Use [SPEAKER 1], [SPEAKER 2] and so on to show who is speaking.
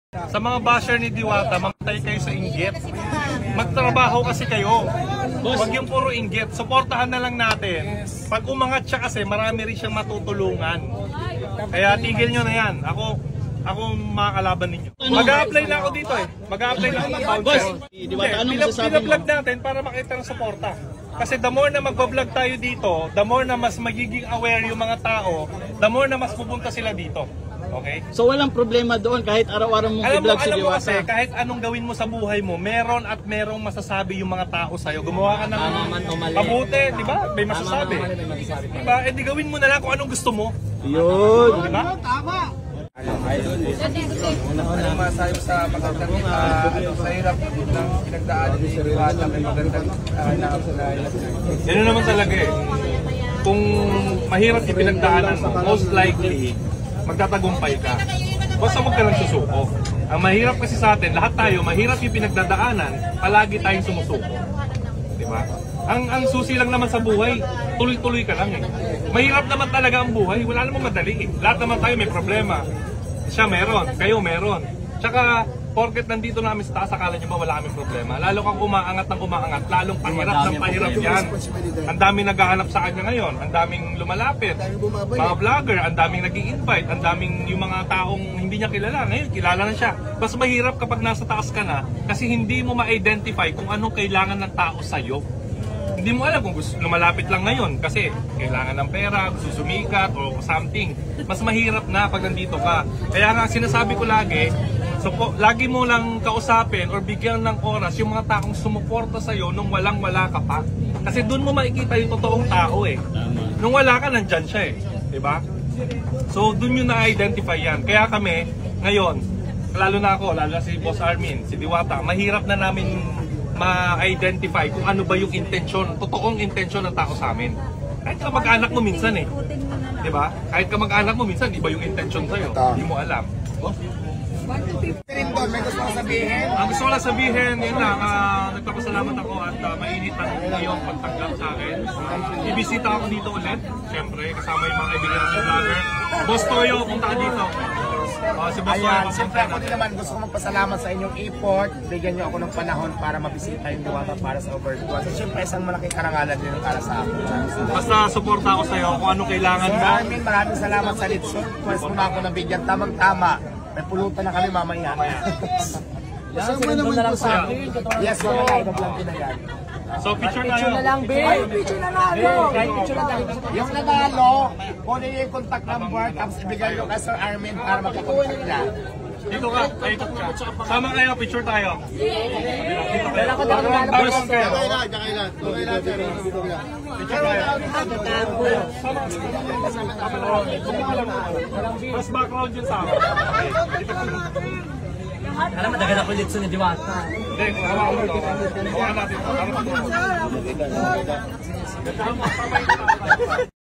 [SPEAKER 1] Sa mga basher ni Diwata, mamatay kayo sa inggit. Magtrabaho kasi kayo. Huwag yung puro inggit. Suportahan na lang natin. Pag umangat siya kasi, marami rin siyang matutulungan. Kaya tigil nyo na yan. Ako makakalaban ninyo. Mag-a-apply na ako dito eh. Mag-a-apply na ako ng bouncer.
[SPEAKER 2] Diwata, anong masasabi mo?
[SPEAKER 1] Pina-vlog natin para makita ng suporta. Kasi the more na magpa-vlog tayo dito, the more na mas magiging aware yung mga tao, the more na mas pupunta sila dito. Okay?
[SPEAKER 2] So walang problema doon kahit araw-araw mong i-vlog si
[SPEAKER 1] Diwata. Alam mo kasi,
[SPEAKER 2] Diwata.
[SPEAKER 1] kahit anong gawin mo sa buhay mo, meron at merong masasabi yung mga tao sa'yo. Gumawa ka ng mabuti, di ba? May masasabi. Di ba? Eh di gawin mo na lang kung anong gusto mo.
[SPEAKER 2] Yun.
[SPEAKER 1] Di ba?
[SPEAKER 3] Tama! Ano masasabi mo sa pagkakang sa hirap ng pinagdaanan ni Diwata, may magandang
[SPEAKER 1] Yan naman talaga eh. Kung mahirap yung pinagdaanan mo, most likely, magtatagumpay ka. Basta huwag ka lang susuko. Ang mahirap kasi sa atin, lahat tayo, mahirap yung pinagdadaanan, palagi tayong sumusuko. Diba? Ang susi lang naman sa buhay, tuloy-tuloy ka lang eh. Mahirap naman talaga ang buhay, wala namang madali eh. Lahat naman tayo may problema. Siya meron, kayo meron. Tsaka, porket nandito namin sa taas, akala nyo ba wala kaming problema? Lalo kang umaangat ng umaangat, lalong pahirap ng pahirap yan. Ang daming naghahanap sa kanya ngayon, ang daming lumalapit. Mga vlogger, ang daming nag-i-invite, ang daming yung mga taong hindi niya kilala. Ngayon, kilala na siya. Mas mahirap kapag nasa taas ka na, kasi hindi mo ma-identify kung anong kailangan ng tao sa'yo. Hindi mo alam kung gusto lumalapit lang ngayon kasi kailangan ng pera, gusto sumikat o something. Mas mahirap na pag nandito ka. Kaya nga sinasabi ko lagi, lagi mo lang kausapin or bigyan ng oras yung mga taong sumuporta sa'yo nung walang-wala ka pa. Kasi doon mo makikita yung totoong tao eh. Nung wala ka, nandyan siya eh. Diba? So doon yung na-identify yan. Kaya kami, ngayon, lalo na ako, lalo na si Boss Armin, si Diwata, mahirap na namin ma-identify kung ano ba yung intensyon, totoong intensyon ng tao sa amin. Kahit ka mag-anak mo minsan eh. Diba? Kahit ka mag-anak mo minsan, iba yung intensyon sa'yo. Hindi mo alam.
[SPEAKER 3] May gusto ko sabihin?
[SPEAKER 1] Ang gusto ko lang sabihin, yun lang, nagpapasalamat ako at mainit ang iyong pagtanggap sa akin. Ibisita ako dito ulit, syempre, kasama yung mga kaibigan ng vlogger. Boss Toyo, punta ka dito. Si Boss Toyo,
[SPEAKER 3] Siyempre ako din naman gusto ko magpasalamat sa inyong effort. Bigyan niyo ako ng panahon para mabisita yung Diwata para sa Overdue. So siyempre isang malaking karangalan din para sa akin.
[SPEAKER 1] Basta suporta ako sa'yo kung anong kailangan mo.
[SPEAKER 3] Armin, maraming salamat sa Litson. Pwes mo na ako nabigyan tamang-tama. May pulutan na kami mamaya.
[SPEAKER 2] Kasama naman po sa
[SPEAKER 3] Yes, so live vlog din na yan.
[SPEAKER 1] So picture tayo.
[SPEAKER 3] Ay, picture na nalo! Yung nanalo, kunin yung contact number, tapos ibigay nyo kay Sir Armin para magkakontact na.
[SPEAKER 1] Dito ka, ikot ka. Sama kayo, picture tayo. Dito kayo.
[SPEAKER 3] Tapos kayo.
[SPEAKER 1] Picture tayo. Mas background yun sa akin.
[SPEAKER 2] Alam, madagal ako ulit sa ni Diwata.
[SPEAKER 1] Hindi, hawakan mo ito. Hawakan natin ito.